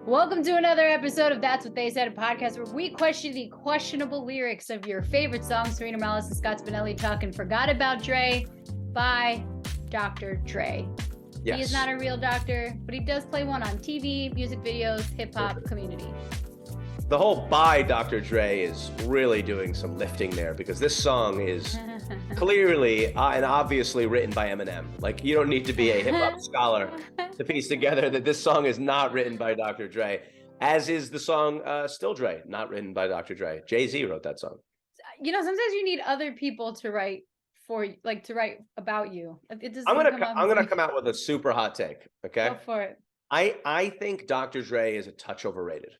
Welcome to another episode of That's What They Said, a podcast where we question the questionable lyrics of your favorite songs. Sarina&Scott, Spinelli talking Forgot About Dre by Dr. Dre. Yes. He is not a real doctor, but he does play one on TV, music videos, hip-hop community. The whole by Dr. Dre is really doing some lifting there because this song is clearly and obviously written by Eminem. Like, you don't need to be a hip-hop scholar to piece together that this song is not written by Dr. Dre, as is the song Still Dre, not written by Dr. Dre. Jay-Z wrote that song. You know, sometimes you need other people to write for you, like to write about you. It doesn't I'm gonna come out with a super hot take, okay? Go for it. I think Dr. Dre is a touch overrated.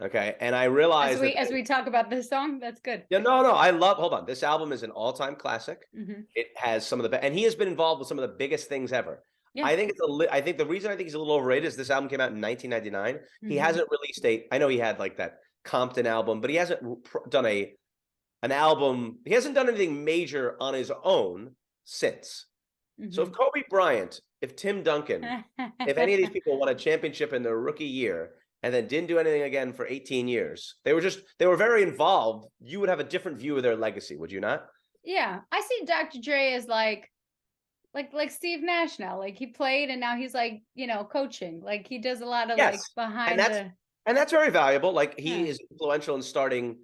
Okay, and I realize as we talk about this song, that's good. Yeah, no, hold on. This album is an all-time classic. Mm-hmm. It has some of the and he has been involved with some of the biggest things ever. Yeah. I think the reason I think he's a little overrated is this album came out in 1999. Mm-hmm. He hasn't released I know he had like that Compton album, but he hasn't done an album. He hasn't done anything major on his own since. Mm-hmm. So if Kobe Bryant, if Tim Duncan, if any of these people won a championship in their rookie year and then didn't do anything again for 18 years. They were very involved. You would have a different view of their legacy, would you not? Yeah. I see Dr. Dre as like Steve Nash now. Like, he played and now he's like, coaching. Like, he does a lot of like behind and that's very valuable. Like, he is influential in starting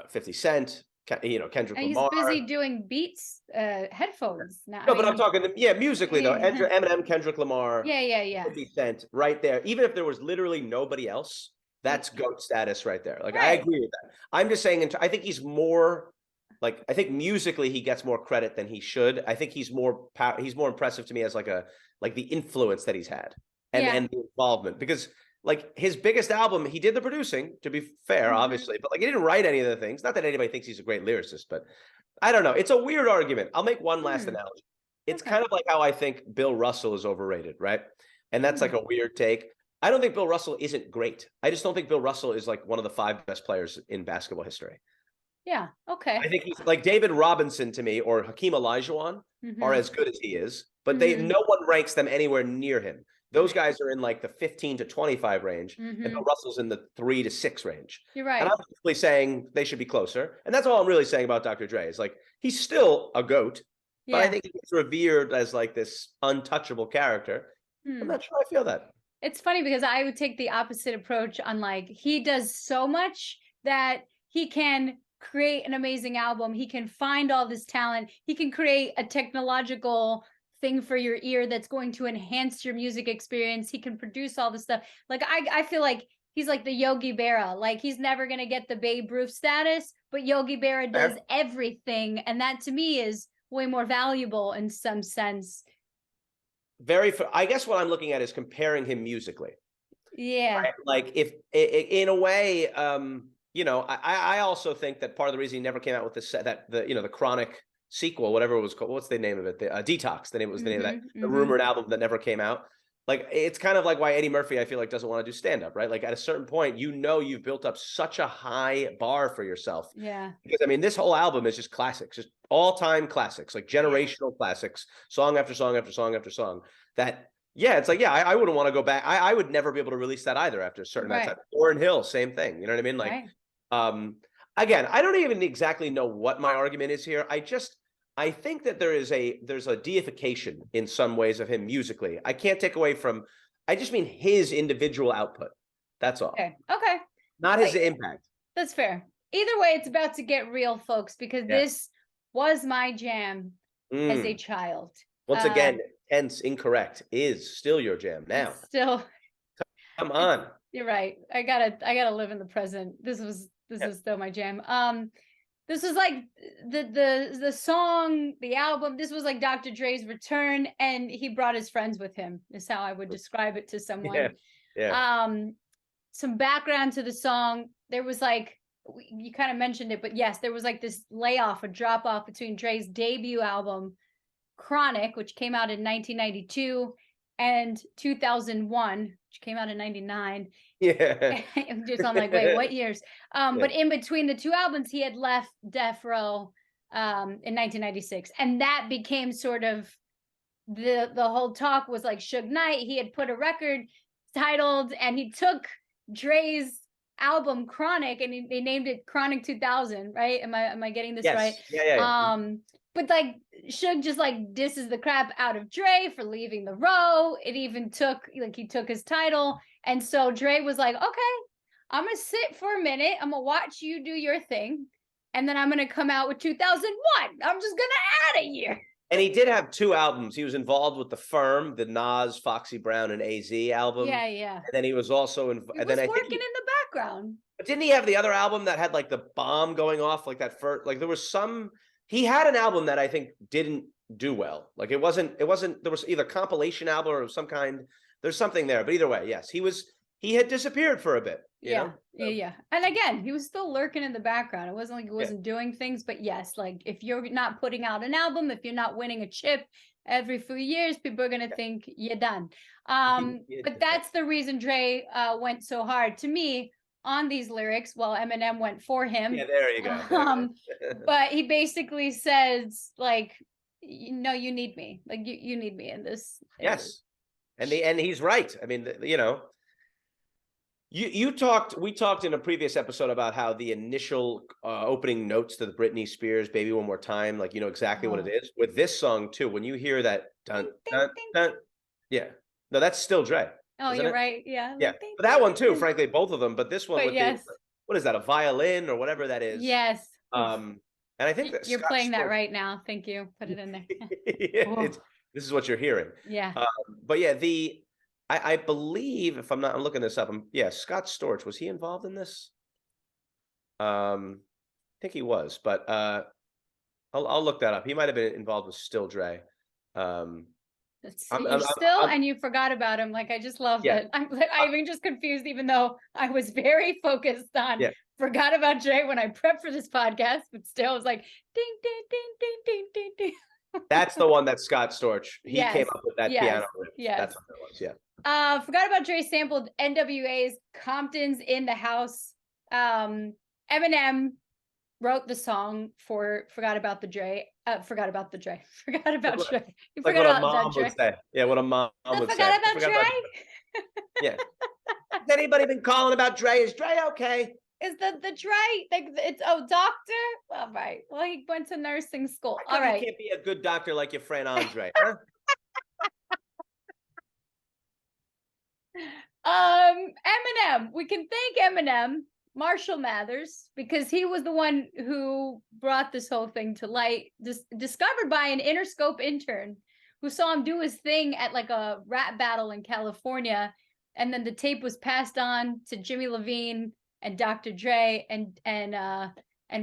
50 Cent, Kendrick and Lamar. He's busy doing Beats headphones now. No, but I'm talking musically though. Eminem, Kendrick Lamar. Yeah. 50 Cent right there. Even if there was literally nobody else, that's GOAT status right there. Like, I agree with that. I'm just saying, I think he's more like, I think musically he gets more credit than he should. I think he's more impressive to me as like the influence that he's had and the involvement, because like his biggest album, he did the producing, to be fair, obviously, but like he didn't write any of the things. Not that anybody thinks he's a great lyricist, but I don't know. It's a weird argument. I'll make one last analogy. It's kind of like how I think Bill Russell is overrated, right? And that's like a weird take. I don't think Bill Russell isn't great. I just don't think Bill Russell is like one of the 5 best players in basketball history. Yeah. Okay. I think he's like David Robinson to me, or Hakeem Olajuwon are as good as he is, but no one ranks them anywhere near him. Those guys are in like the 15 to 25 range, and Bill Russell's in the 3 to 6 range. You're right. And I'm simply saying they should be closer. And that's all I'm really saying about Dr. Dre. Is like, he's still a GOAT, but I think he's revered as like this untouchable character. I'm not sure I feel that. It's funny because I would take the opposite approach on, like, he does so much that he can create an amazing album. He can find all this talent. He can create a technological thing for your ear that's going to enhance your music experience. He can produce all this stuff. Like, I feel like he's like the Yogi Berra. Like, he's never going to get the Babe Ruth status, but Yogi Berra does everything. And that to me is way more valuable in some sense. I guess what I'm looking at is comparing him musically. Yeah. Right? Like, if in a way, I also think that part of the reason he never came out with the Chronic sequel, whatever it was called. What's the name of it? The Detox. The name of that. The rumored album that never came out. Like, it's kind of like why Eddie Murphy, I feel like, doesn't want to do stand-up, right? Like, at a certain point, you've built up such a high bar for yourself. Yeah. Because I mean, this whole album is just classics, just all-time classics, like generational classics, song after song after song after song. It's like, I wouldn't want to go back. I would never be able to release that either after a certain amount of time. Lauryn Hill, same thing. You know what I mean? Like, again, I don't even exactly know what my argument is here. I think that there's a deification in some ways of him musically. I can't take away from, I just mean his individual output. That's all. Okay. Not his impact. That's fair. Either way, it's about to get real, folks, because this was my jam as a child. Once again, hence incorrect, is still your jam now. Still. Come on. You're right. I gotta live in the present. This is still my jam. This was like the song, the album. This was like Dr. Dre's return, and he brought his friends with him, is how I would describe it to someone. Some background to the song. There was like, you kind of mentioned it, but yes, there was like this layoff, a drop off between Dre's debut album, Chronic, which came out in 1992, and 2001, which came out in 99. Yeah. Just I'm like, wait, what years? But in between the two albums, he had left Death Row in 1996. And that became sort of the whole talk was like Suge Knight. He had put a record titled, and he took Dre's album Chronic and they named it Chronic 2000, right? Am I getting this right? Yeah. But like Suge just like disses the crap out of Dre for leaving the row. It even took like he took his title, and so Dre was like, okay, I'm gonna sit for a minute, I'm gonna watch you do your thing, and then I'm gonna come out with 2001. I'm just gonna add a year. And he did have 2 albums. He was involved with The Firm, the Nas, Foxy Brown, and AZ album. Yeah. And then he was also He was working in the background. But didn't he have the other album that had like the bomb going off, like that first? Like there was some. He had an album that I think didn't do well. Like it wasn't. There was either compilation album or some kind. There's something there, but either way, yes, he had disappeared for a bit. You know? Yeah. And again, he was still lurking in the background. It wasn't like he wasn't doing things, but yes, like if you're not putting out an album, if you're not winning a chip every few years, people are gonna think you're done. But that's the reason Dre went so hard to me on these lyrics. Well, Eminem went for him. Yeah, there you go. But he basically says like, no, you need me. Like you need me in this. Yes, and he's right. I mean, you know. We talked in a previous episode about how the initial opening notes to the Britney Spears Baby One More Time, like, you know exactly what it is. With this song too, when you hear that dun, dun, dun, yeah. No, that's still Dre. Oh, you're right. Yeah. Yeah. But that one too, frankly, both of them. But this one with yes. what is that, a violin or whatever that is? Yes. And I think that you're playing that right now. Thank you. Put it in there. This is what you're hearing. Yeah. But yeah, I believe, if I'm looking this up. Scott Storch, was he involved in this? I think he was, but I'll look that up. He might have been involved with Still Dre. And you forgot about him. Like I just love it. I'm even just confused, even though I was very focused on forgot about Dre when I prepped for this podcast, but still I was like ding ding ding ding ding ding ding. That's the one that Scott Storch. He came up with that piano riff. Yes. That's what it was. Yeah. Forgot About Dre sampled NWA's Compton's in the House. Eminem wrote the song for Forgot About Dre. Forgot about Dre. You like forgot what about a mom Dre. would say. Yeah, what a mom would say. Forgot about Dre? Yeah. Has anybody been calling about Dre? Is Dre okay? Is the Dre, like, it's, doctor? All right. Well, he went to nursing school. All right. You can't be a good doctor like your friend Andre, huh? Eminem. We can thank Eminem, Marshall Mathers, because he was the one who brought this whole thing to light. Discovered by an Interscope intern who saw him do his thing at like a rap battle in California, and then the tape was passed on to Jimmy Levine and Dr. Dre and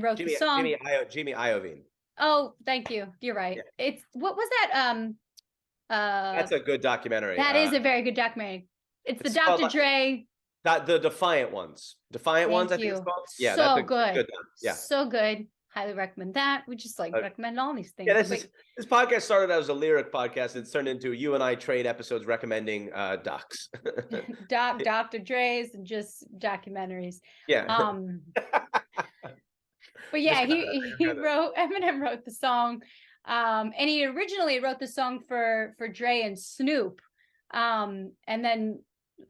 wrote the song. Jimmy Iovine. Oh, thank you. You're right. Yeah. It's what was that? That's a good documentary. That is a very good documentary. It's the Dr. Dre. The Defiant Ones. Defiant Ones, I think it's called. Yeah, so that's good. Yeah. So good. Highly recommend that. We just recommend all these things. Yeah, this podcast started as a lyric podcast. It's turned into you and I trade episodes recommending docs. Dr. Dre's and just documentaries. Yeah. But yeah, Eminem wrote the song. And he originally wrote the song for Dre and Snoop. And then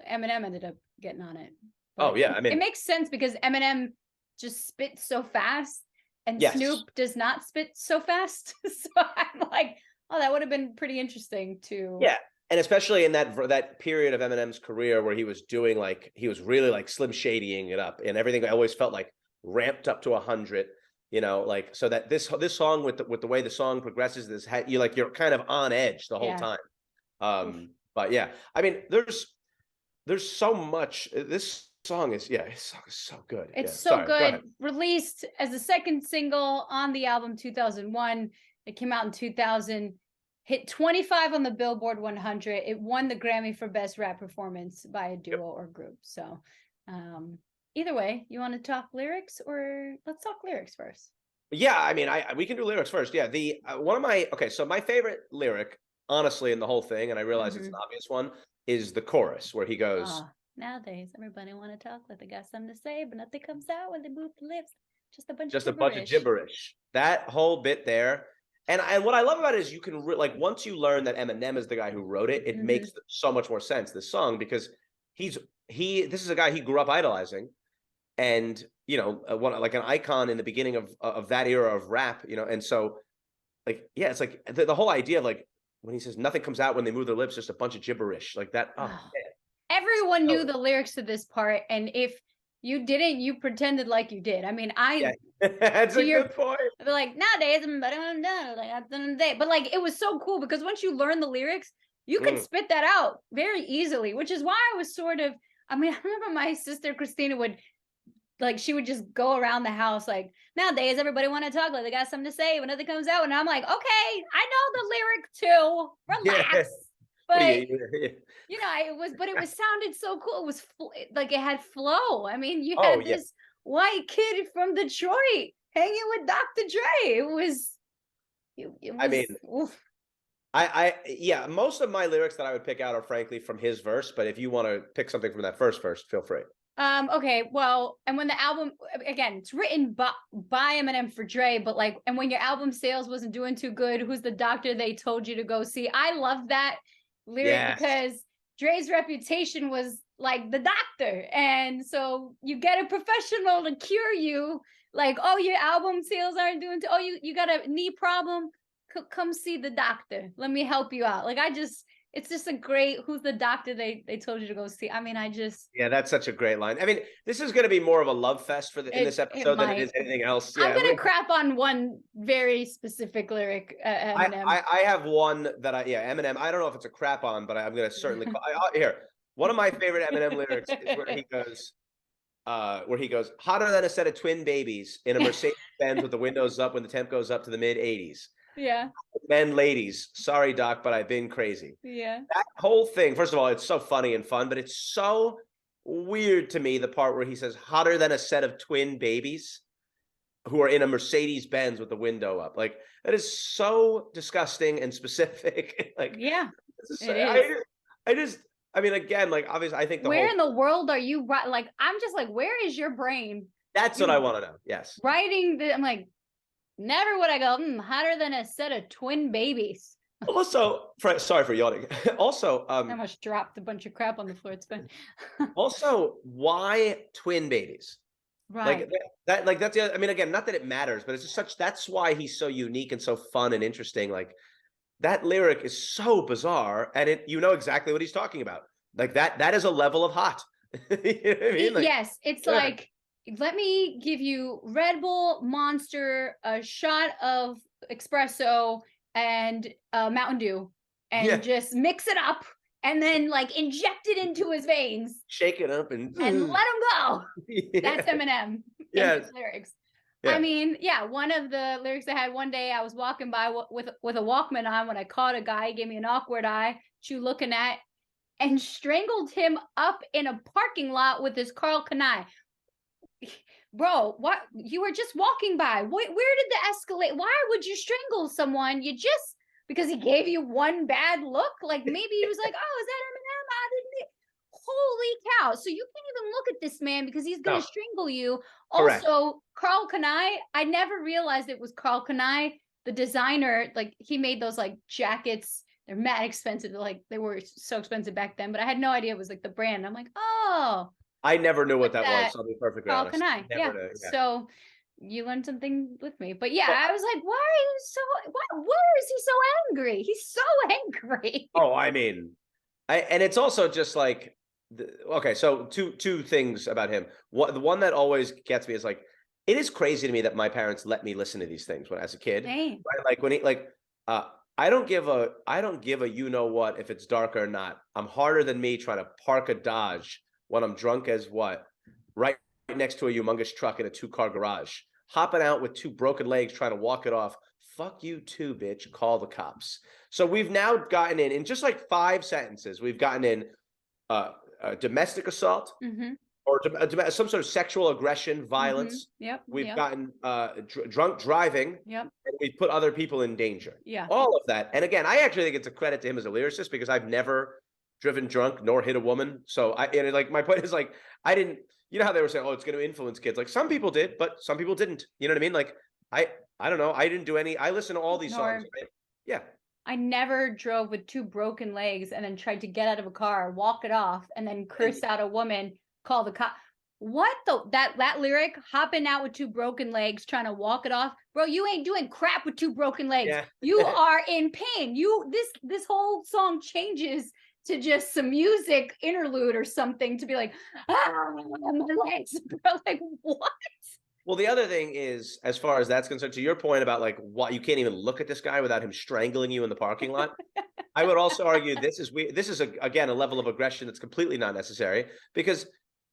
Eminem ended up getting on it. But I mean, it makes sense because Eminem just spits so fast. And Snoop does not spit so fast. So I'm like, oh, that would have been pretty interesting to. Yeah. And especially in that period of Eminem's career where he was doing he was really like Slim Shadying it up, and everything I always felt like ramped up to 100, you know, like, so that this song with the way the song progresses, you're kind of on edge the whole time. But yeah, I mean, there's so much. This song is so good. It's so good. Released as the second single on the album 2001. It came out in 2000. Hit 25 on the Billboard 100. It won the Grammy for Best Rap Performance by a duo or group. So, either way, you want to talk lyrics, or let's talk lyrics first? Yeah, I mean, we can do lyrics first. Yeah, so my favorite lyric, honestly, in the whole thing, and I realize it's an obvious one, is the chorus where he goes. Nowadays, everybody want to talk like they got something to say, but nothing comes out when they move the lips. Just a bunch of gibberish. That whole bit there. And what I love about it is you can once you learn that Eminem is the guy who wrote it, it makes so much more sense, this song, because this is a guy he grew up idolizing, and like an icon in the beginning of that era of rap, and so like, yeah, it's like the whole idea of like when he says nothing comes out when they move their lips, just a bunch of gibberish like that. Oh, man. Everyone knew the lyrics to this part, and if you didn't, you pretended like you did. I mean, that's a good point. They're like, nowadays, but like it was so cool because once you learn the lyrics, you can spit that out very easily, which is why I was sort of, I mean, I remember my sister Christina would, like, she would just go around the house like, nowadays everybody want to talk like they got something to say when nothing comes out, and I'm like, okay, I know the lyric too, relax. But it was sounded so cool. It was like it had flow. I mean, you had this white kid from Detroit hanging with Dr. Dre. It was I mean, oof. Most of my lyrics that I would pick out are frankly from his verse, but if you want to pick something from that first verse, feel free. Okay, well, and when the album, again, it's written by Eminem for Dre, but like, and when your album sales wasn't doing too good, who's the doctor they told you to go see? I love that lyric because Dre's reputation was like the doctor, and so you get a professional to cure you. Like, oh, your album sales aren't doing too, oh, you got a knee problem, come see the doctor, let me help you out. Like, it's just a great, who's the doctor they told you to go see. I mean, that's such a great line. I mean, this is going to be more of a love fest in this episode than it is anything else. I'm going to crap on one very specific lyric. Eminem. I have one that Eminem. I don't know if it's a crap on, but I'm going to certainly here. One of my favorite Eminem lyrics is where he goes, hotter than a set of twin babies in a Mercedes Benz with the windows up when the temp goes up to the mid 80s. Yeah. Men, ladies, sorry, doc, but I've been crazy. Yeah. That whole thing, first of all, it's so funny and fun, but it's so weird to me, the part where he says hotter than a set of twin babies who are in a Mercedes Benz with the window up. Like, that is so disgusting and specific. Like, yeah, I mean, again, like, obviously, I think where in the world are you? Like, I'm just like, where is your brain? That's what I want to know. Yes. Writing I'm like, never would I go, hotter than a set of twin babies. Also, sorry for yawning. Also, I almost dropped a bunch of crap on the floor. It's fine. Also, why twin babies? Right. Like that's the other, I mean, again, not that it matters, but it's just that's why he's so unique and so fun and interesting. Like, that lyric is so bizarre, and exactly what he's talking about. Like, that is a level of hot. You know what I mean? Like, yes, it's like, let me give you Red Bull, Monster, a shot of espresso, and Mountain Dew, and just mix it up, and then like inject it into his veins, shake it up, and let him go. That's Eminem. Yeah, lyrics. Yeah. I mean, one of the lyrics I had one day, I was walking by with a Walkman on when I caught a guy, gave me an awkward eye, you looking at, and strangled him up in a parking lot with his Carl Kanai. Bro, what? You were just walking by. Where did the escalate? Why would you strangle someone? Because he gave you one bad look? Like, maybe he was like, oh, is that Eminem? I didn't. Holy cow. So you can't even look at this man because he's going to strangle you. Correct. Also, Carl Kanai, I never realized it was Carl Kanai, the designer. Like, he made those like jackets. They're mad expensive. Like, they were so expensive back then, but I had no idea it was like the brand. I'm like, oh. I never knew what that was. I'll be perfectly honest. Kanai. Yeah. So you learned something with me. But I was like, why is he so angry? He's so angry. Oh, I mean, and it's also just like, okay, so two things about him. The one that always gets me is like, it is crazy to me that my parents let me listen to these things when as a kid. Dang. Right? Like, when I don't give a you know what if it's dark or not. I'm harder than me trying to park a Dodge when I'm drunk as what? Right next to a humongous truck in a 2-car garage. Hopping out with 2 broken legs trying to walk it off. Fuck you too, bitch. Call the cops. So we've now gotten in just like 5 sentences, we've gotten in domestic assault, or some sort of sexual aggression, violence. Yep. We've gotten drunk driving. Yep. And we've put other people in danger. Yeah. All of that. And again, I actually think it's a credit to him as a lyricist because I've never driven drunk nor hit a woman. So my point is, like, I didn't, you know how they were saying, oh, it's going to influence kids. Like, some people did, but some people didn't. You know what I mean? Like, I don't know. I didn't do any, I listen to all these songs. Right? Yeah. I never drove with 2 broken legs and then tried to get out of a car, walk it off, and then curse out a woman, call the cop. What that lyric, hopping out with 2 broken legs, trying to walk it off, bro, you ain't doing crap with 2 broken legs. Yeah. You are in pain. This whole song changes to just some music interlude or something to be like, ah, my legs, bro. Like, what? Well, the other thing is, as far as that's concerned, to your point about like what you can't even look at this guy without him strangling you in the parking lot. I would also argue this is again a level of aggression that's completely not necessary, because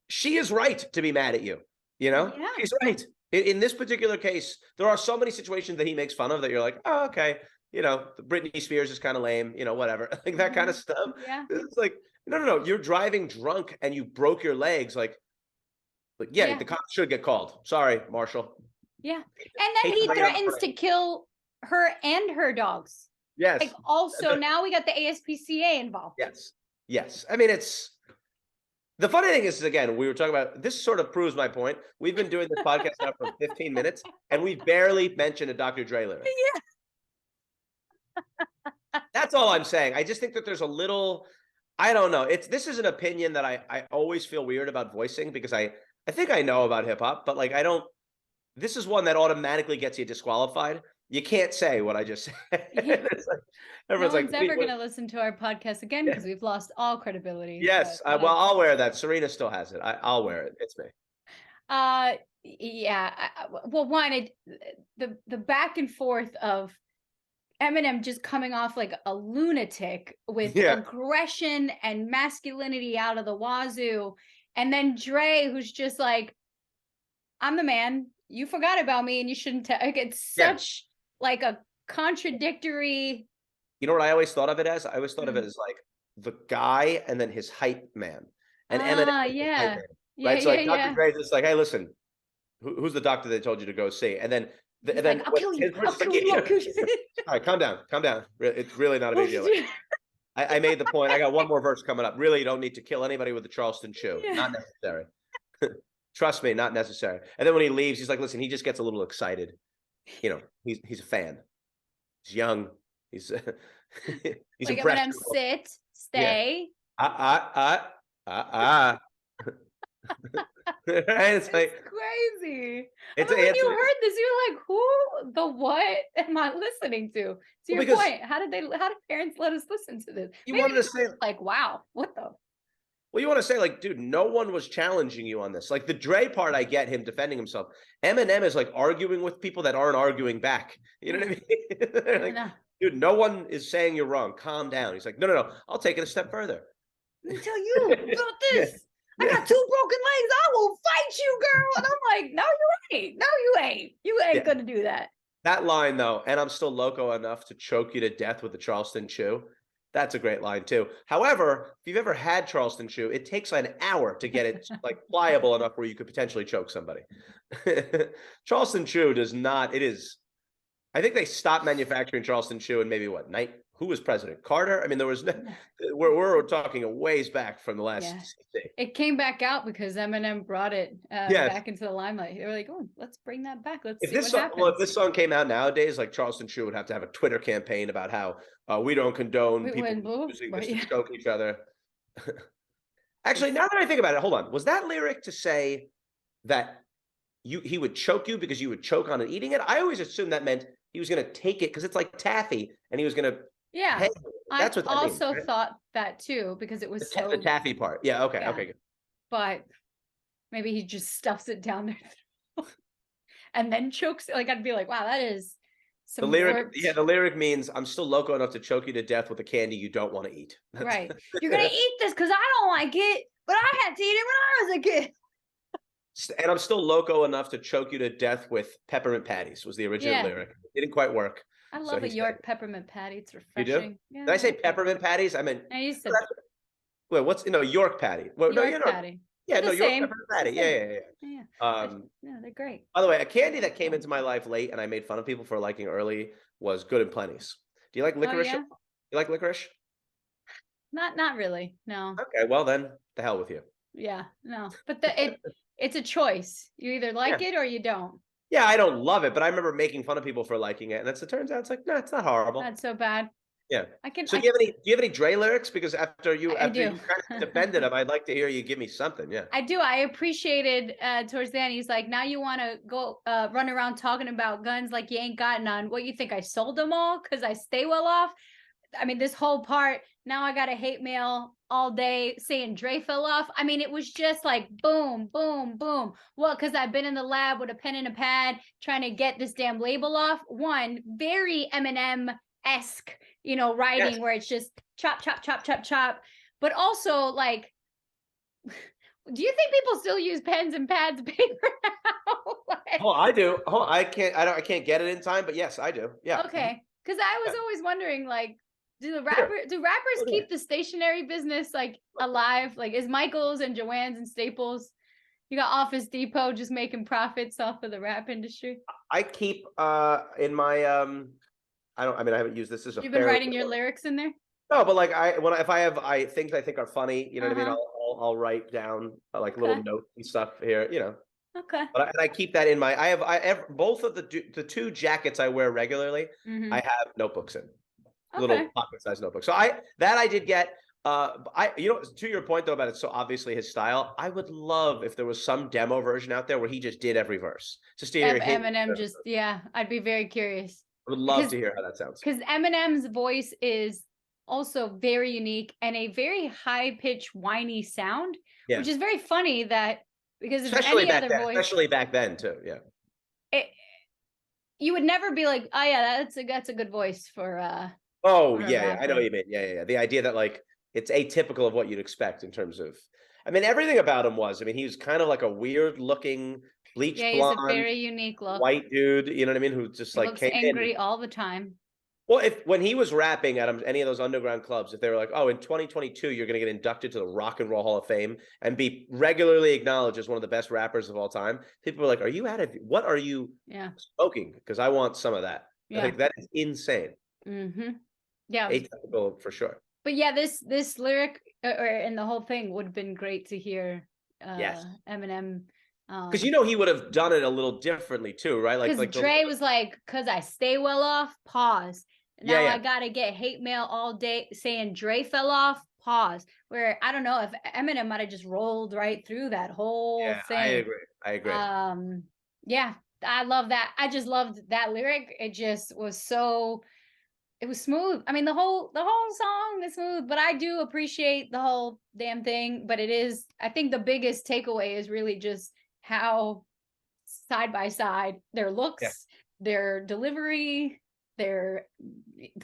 she is right to be mad at you. You know, Yeah. she's right. In this particular case, there are so many situations that he makes fun of that you're like, oh, okay, you know, Britney Spears is kind of lame, you know, whatever, like that kind of stuff. Yeah. It's like, no, you're driving drunk and you broke your legs, like yeah, the cops should get called. Sorry, Marshall. Yeah. And then he threatens to kill her and her dogs. Yes. Like, also, now we got the ASPCA involved. Yes. I mean, the funny thing is, again, we were talking about, this sort of proves my point. We've been doing this podcast now for 15 minutes, and we barely mentioned a Dr. Dre lyric. Yeah. That's all I'm saying. I just think that there's a little, I don't know. This is an opinion that I always feel weird about voicing, because I think I know about hip hop, but like, this is one that automatically gets you disqualified. You can't say what I just said. It's like, everyone's no one's like, ever going to listen to our podcast again because we've lost all credibility. Yes. Well, I'll wear that. Sarina still has it. I'll wear it. It's me. Yeah. Well, one, the back and forth of Eminem just coming off like a lunatic with aggression and masculinity out of the wazoo. And then Dre, who's just like, I'm the man. You forgot about me and you shouldn't like, it's such like a contradictory. You know what I always thought of it as? I always thought of it as like the guy and then his hype man. And Eminem hype man, right? So like Dr. Dre's just like, hey, listen, who's the doctor they told you to go see? And then like, I'll kill you. I'll kill you. All right, calm down. It's really not a big deal. I made the point. I got one more verse coming up. Really, you don't need to kill anybody with the Charleston chew. Not necessary. Trust me, not necessary. And then when he leaves, he's like, listen, he just gets a little excited. You know, he's a fan. He's young. He's like impressed. Eminem, sit, stay. It's like crazy. When you heard this, you're like, who the what am I listening to? To your point, how did parents let us listen to this? You wanted to say like, wow, what the? Well, you want to say like, dude, no one was challenging you on this. Like the Dre part, I get him defending himself. Eminem is like arguing with people that aren't arguing back. You know what I mean? Like, dude, no one is saying you're wrong. Calm down. He's like, no. I'll take it a step further. Let me tell you about this. I got 2 broken legs. I will fight you, girl. And I'm like, no, you ain't. No, you ain't. You ain't gonna do that. That line though, and I'm still loco enough to choke you to death with the Charleston chew. That's a great line too. However, if you've ever had Charleston chew, it takes an hour to get it like pliable enough where you could potentially choke somebody. Charleston chew does not. It is. I think they stopped manufacturing Charleston chew in maybe who was president? Carter? I mean, there was no, we're talking a ways back from the last. It came back out because Eminem brought it back into the limelight. They were like, oh, let's bring that back. Let's see what happens. Well, if this song came out nowadays, like Charleston Chew would have to have a Twitter campaign about how we don't condone people using this to choke each other. Actually, now that I think about it, hold on. Was that lyric to say that he would choke you because you would choke on it eating it? I always assumed that meant he was going to take it because it's like taffy and he was going to. Yeah, that's what that also means, right? thought that too because it was the taffy part. Yeah, okay, okay. Good. But maybe he just stuffs it down there and then chokes. Like I'd be like, wow, that is some the lyric. Yeah, the lyric means I'm still loco enough to choke you to death with a candy you don't want to eat. Right, you're gonna eat this because I don't like it, but I had to eat it when I was a kid. And I'm still loco enough to choke you to death with peppermint patties. Was the original lyric? It didn't quite work. I love a York peppermint patty. It's refreshing. You do? Yeah, did I say peppermint patties? I meant. I used to. Wait, what's York patty? Well, York patty. Yeah, York peppermint patty. Yeah. Yeah, they're great. By the way, a candy that came into my life late and I made fun of people for liking early was Good and Plenty's. Do you like licorice? You like licorice? Not really. No. Okay, well then, the hell with you. Yeah, no. But it's a choice. You either like it or you don't. Yeah, I don't love it, but I remember making fun of people for liking it, and it turns out it's like, no, it's not horrible. Not so bad. Yeah. I can. So do you have any Dre lyrics? Because after you I do. kind of defended him, I'd like to hear you give me something. Yeah. I do. I appreciated towards the end. He's like, now you want to go run around talking about guns like you ain't got none. What, you think I sold them all because I stay well off? I mean, this whole part, now I got a hate mail all day saying Dre fell off. I mean, it was just like boom, boom, boom. Well, because I've been in the lab with a pen and a pad trying to get this damn label off. One, very Eminem-esque, writing Yes. where it's just chop, chop, chop, chop, chop. But also, like, do you think people still use pens and pads paper now? Oh, I do. Oh, I can't get it in time, but yes, I do. Yeah. Okay. Because I was Yeah. always wondering, like, do Here. rappers Oh, yeah. keep the stationery business like alive? Like, is Michaels and Joann's and Staples? You got Office Depot just making profits off of the rap industry. I keep in my I haven't used this as a You've been fairly writing your lyrics in there? no, but like if I have things I think are funny, you know what I mean, Uh-huh. I'll write down like little Okay. notes and stuff here, Okay. But I keep that in my I have both of the two jackets I wear regularly, Mm-hmm. I have notebooks in. Little Okay. pocket-sized notebooks. So I did get to your point though about it's so obviously his style. I would love if there was some demo version out there where he just did every verse. Just to hear him. Eminem just, yeah, I'd be very curious. I would love to hear how that sounds. Because Eminem's voice is also very unique and a very high-pitched, whiny sound, Yeah. which is very funny that because if Especially any back other then, voice, especially back then too. Yeah. you would never be like, oh yeah, that's a good voice for Oh a yeah, I know rapper. what you mean. Yeah. The idea that like it's atypical of what you'd expect in terms of, I mean, everything about him was. I mean, he was kind of like a weird looking, bleached Yeah, he's a blonde, very unique look. white dude. You know what I mean? Who just He like looks came in. angry all the time. Well, when he was rapping at any of those underground clubs, if they were like, "Oh, in 2022, you're going to get inducted to the Rock and Roll Hall of Fame and be regularly acknowledged as one of the best rappers of all time," people were like, "Are you what are you smoking? Because I want some of that." Yeah. Like that is insane. Mm-hmm. Yeah. Atypical for sure. But yeah, this lyric and the whole thing would have been great to hear. Yes. Eminem. Because he would have done it a little differently too, right? Because Dre was like, "Cause I stay well off." Pause. Now I gotta get hate mail all day saying Dre fell off. Pause. Where I don't know if Eminem might have just rolled right through that whole thing. I agree. Yeah, I love that. I just loved that lyric. It just was so. It was smooth. I mean, the whole song is smooth, but I do appreciate the whole damn thing. But it is, I think, the biggest takeaway is really just how side by side their looks, their delivery, the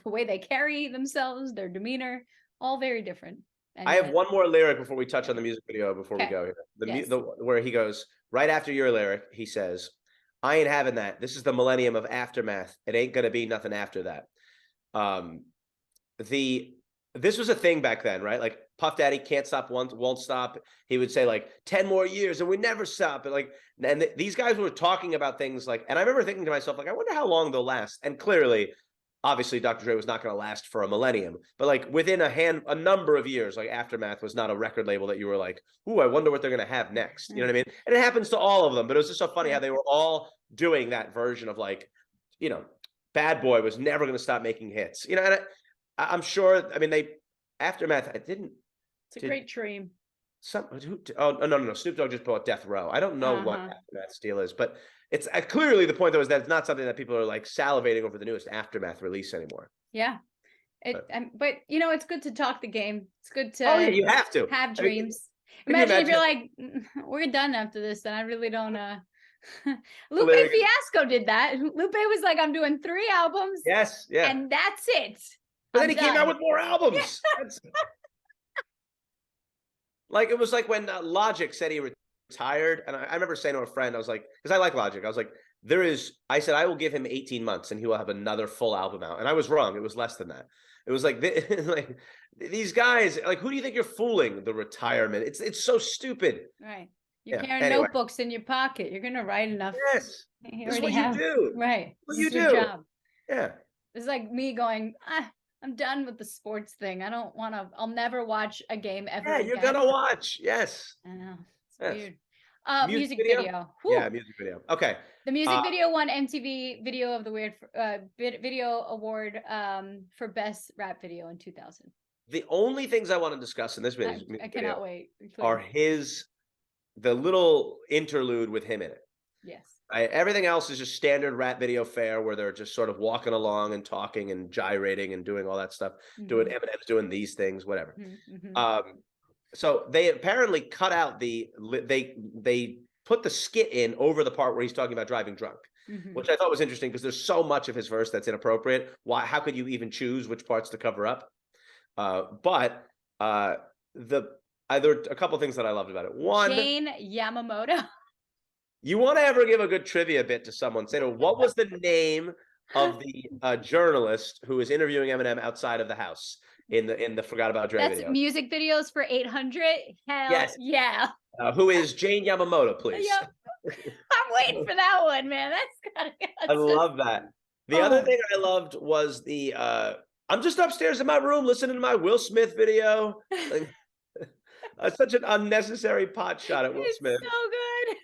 way they carry themselves, their demeanor, all very different. And I have one more lyric before we touch on the music video before we Okay. go here. Where he goes right after your lyric, he says, "I ain't having that. This is the millennium of aftermath. It ain't gonna be nothing after that." This was a thing back then, right? Like Puff Daddy can't stop, won't stop. He would say like 10 more years and we never stop. And these guys were talking about things like, and I remember thinking to myself, like, I wonder how long they'll last. And clearly, obviously, Dr. Dre was not going to last for a millennium, but like within a number of years, like Aftermath was not a record label that you were like, ooh, I wonder what they're going to have next. You know what I mean? And it happens to all of them, but it was just so funny how they were all doing that version of like, Bad Boy was never going to stop making hits, and I'm sure, I mean, Aftermath, it's a great dream. No. Snoop Dogg just bought Death Row. I don't know what Aftermath's deal is, but it's clearly the point though is that it's not something that people are like salivating over the newest Aftermath release anymore. Yeah. But it's good to talk the game. It's good to you have to have dreams. Imagine if you're like, we're done after this, then I really don't Lupe Fiasco did that. Lupe was like, I'm doing 3 albums. Yes, yeah. And that's it. But then he came out with more albums. Like it was like when Logic said he retired, and I remember saying to a friend, I was like, because I like Logic, I was like, I said I will give him 18 months and he will have another full album out, and I was wrong. It was less than that. It was like these guys, like, who do you think you're fooling? The retirement. It's so stupid. Right. You're carrying notebooks in your pocket. You're gonna write enough. Yes. This is what you do. Right. What you do. Your job. Yeah. It's like me going, I'm done with the sports thing. I don't want to. I'll never watch a game ever. Yeah, you're gonna watch. Yes. I know. It's weird. Music video. Yeah, Whew. music video. Okay. The music Uh, video won MTV Video of the Weird Video Award for Best Rap Video in 2000. the only things I want to discuss in this I music video cannot wait. are Please. the little interlude with him in it. Yes. Everything else is just standard rap video fare where they're just sort of walking along and talking and gyrating and doing all that stuff, doing Eminem's doing these things, whatever. So they apparently cut out they put the skit in over the part where he's talking about driving drunk, which I thought was interesting because there's so much of his verse that's inappropriate. How could you even choose which parts to cover up? But there are a couple of things that I loved about it. One, Jane Yamamoto. You want to ever give a good trivia bit to someone, say, what was the name of the journalist who was interviewing Eminem outside of the house in the Forgot About Dre video? That's music videos for 800. Hell yes. Yeah. Who is Jane Yamamoto, please? Yep. I'm waiting for that one, man. I love that. The other thing I loved was the I'm just upstairs in my room listening to my Will Smith video. Such an unnecessary pot shot at Will Smith. So good.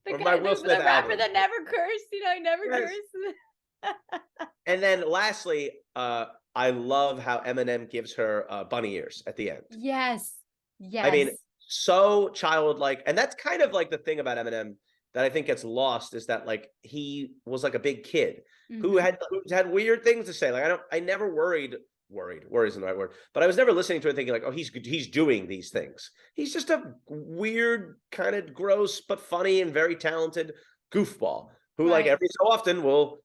The album. rapper that never cursed, he never cursed. And then lastly, I love how Eminem gives her bunny ears at the end. Yes. I mean, so childlike. And that's kind of like the thing about Eminem that I think gets lost is that like he was like a big kid who had weird things to say. Like I never worry isn't the right word, but I was never listening to it thinking like, oh, he's doing these things. He's just a weird, kind of gross but funny and very talented goofball who like every so often will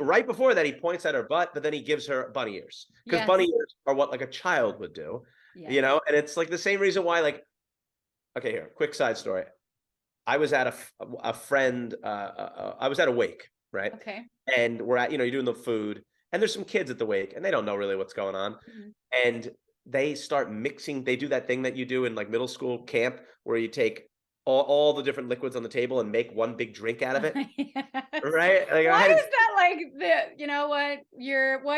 right before that he points at her butt, but then he gives her bunny ears because bunny ears are what like a child would do, and it's like the same reason why okay, here, quick side story. I was at a friend, I was at a wake, right? Okay. And we're at, you're doing the food. And there's some kids at the wake and they don't know really what's going on. And they start mixing. They do that thing that you do in like middle school camp where you take all the different liquids on the table and make one big drink out of it. Right? Like, why is that like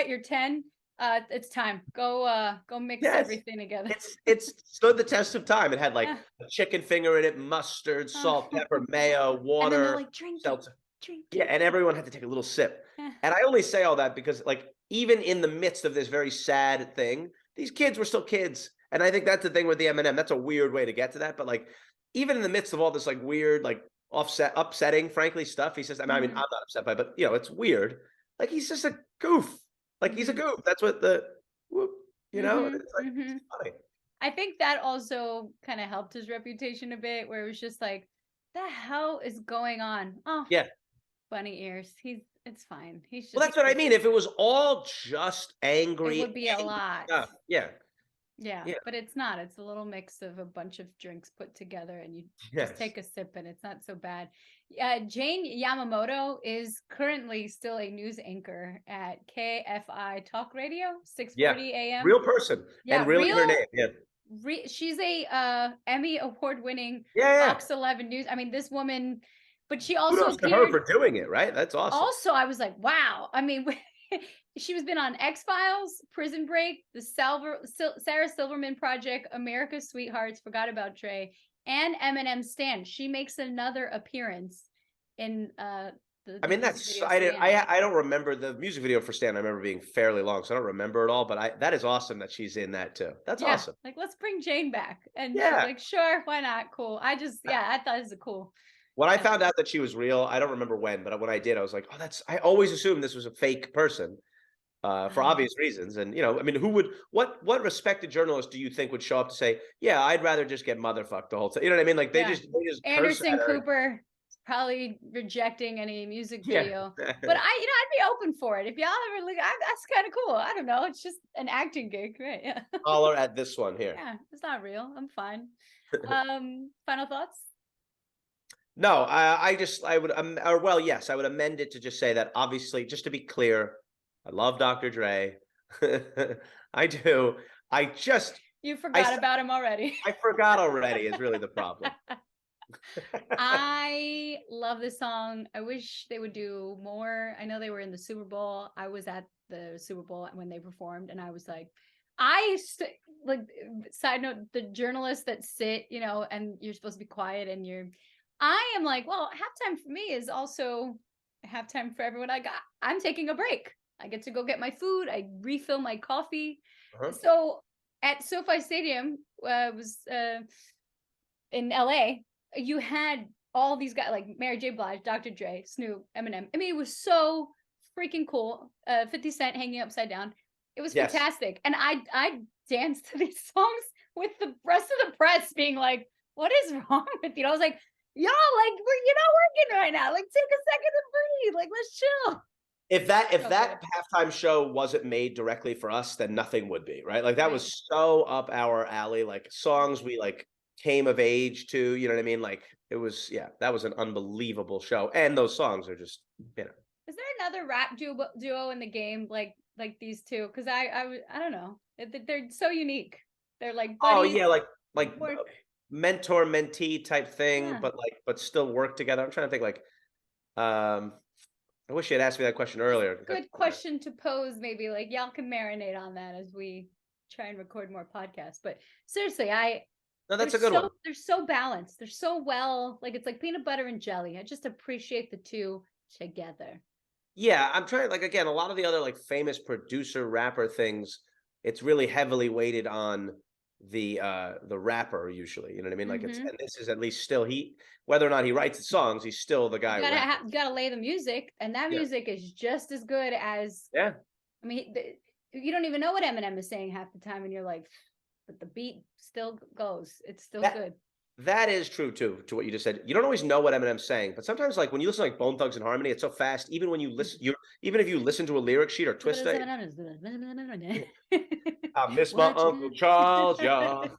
you're 10? It's time. Go mix everything together. It's stood the test of time. It had like a chicken finger in it, mustard, salt, pepper, mayo, water. And then they're like, drink seltzer. Drink. Yeah, and everyone had to take a little sip. And I only say all that because like even in the midst of this very sad thing, these kids were still kids. And I think that's the thing with the Eminem. That's a weird way to get to that. But like even in the midst of all this like weird, like upsetting, frankly, stuff, he says, I mean, I'm not upset by it, but it's weird. Like he's just a goof. Like he's a goof. That's what it's like it's funny. I think that also kind of helped his reputation a bit, where it was just like, the hell is going on? Oh yeah. Bunny ears. It's fine. He's just. Well, that's what I mean. If it was all just angry, it would be a lot. Stuff. Yeah. Yeah, but it's not. It's a little mix of a bunch of drinks put together, and you just take a sip, and it's not so bad. Jane Yamamoto is currently still a news anchor at KFI Talk Radio, 6:40 a.m. Real person, and really her name. Yeah. She's a Emmy award-winning Fox 11 News. I mean, this woman, but she also kudos to her for doing it, right? That's awesome. Also, I was like, wow. I mean, she was been on X-Files, Prison Break, the Sarah Silverman Project, America's Sweethearts, Forgot About Dre, and Eminem Stand. She makes another appearance in I mean, that's I don't remember the music video for Stan. I remember being fairly long, so I don't remember it all. But that is awesome that she's in that too. That's awesome. Like, let's bring Jane back, and she's like, sure, why not? Cool. I thought it was cool. When I found out that she was real, I don't remember when, but when I did, I was like, oh, I always assumed this was a fake person. For obvious reasons. And, I mean, what respected journalist do you think would show up to say, yeah, I'd rather just get motherfucked the whole time? You know what I mean? Like they just Anderson Cooper probably rejecting any music video, but I'd be open for it. If y'all ever look, that's kind of cool. I don't know. It's just an acting gig, right? Yeah. Holler at this one here. Yeah, it's not real. I'm fine. Final thoughts? No, I would, yes, I would amend it to just say that obviously, just to be clear, I love Dr. Dre. I do. You forgot about him already. I forgot already is really the problem. I love this song. I wish they would do more. I know they were in the Super Bowl. I was at the Super Bowl when they performed, and I was like, side note, the journalists that sit, and you're supposed to be quiet and you're I am like, well, halftime for me is also halftime for everyone. I'm taking a break. I get to go get my food. I refill my coffee. Uh-huh. So at SoFi Stadium, was in LA, you had all these guys like Mary J. Blige, Dr. Dre, Snoop, Eminem. I mean, it was so freaking cool. 50 Cent hanging upside down. It was Yes. fantastic. And I danced to these songs with the rest of the press being like, what is wrong with you? I was like, y'all, like, you're not working right now. Like, take a second to breathe. Like, let's chill. If that Okay. halftime show wasn't made directly for us, then nothing would be, right? Like that Right. was so up our alley, like songs we like came of age to, you know what I mean? Like it was, yeah, that was an unbelievable show. And those songs are just, you know. Is there another rap duo in the game like these two? Because I don't know. They're so unique. They're like Oh buddies. yeah, like Or, mentor mentee type thing, yeah. but still work together. I'm trying to think like I wish you had asked me that question earlier. Good question to pose. Maybe like y'all can marinate on that as we try and record more podcasts. But seriously, No, that's a good one. they're so balanced. They're so well, like it's like peanut butter and jelly. I just appreciate the two together. Yeah, I'm trying like again, a lot of the other like famous producer rapper things, it's really heavily weighted on the rapper usually. You know what I mean? Like it's Mhm. and this is at least still he whether or not he writes the songs, he's still the guy rapping. You gotta lay the music, and that Yeah. music is just as good as. Yeah. I mean, you don't even know what Eminem is saying half the time, and you're like, but the beat still goes. It's still That good. that is true too, to what you just said. You don't always know what Eminem's saying, but sometimes like when you listen to like Bone Thugs and Harmony, it's so fast. Even when you listen, you even if you listen to a lyric sheet or twist it, I miss my What you Uncle got? Charles, y'all.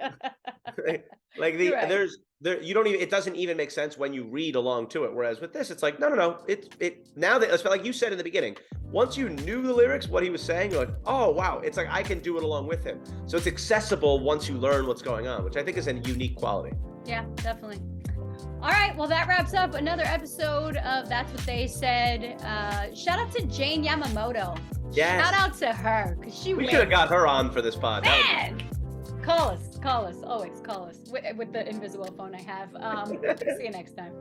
Like You're right. you don't even it doesn't even make sense when you read along to it. Whereas with this, it's like no. It now that it's like you said in the beginning, once you knew the lyrics, what he was saying, you're like, oh wow, it's like I can do it along with him. So it's accessible once you learn what's going on, which I think is a unique quality. Yeah, definitely. All right, well, that wraps up another episode of That's What They Said. Shout out to Jane Yamamoto. Yes. Shout out to her, because she We should have got her on for this pod. Man! Call us, always call us with the invisible phone I have. See you next time.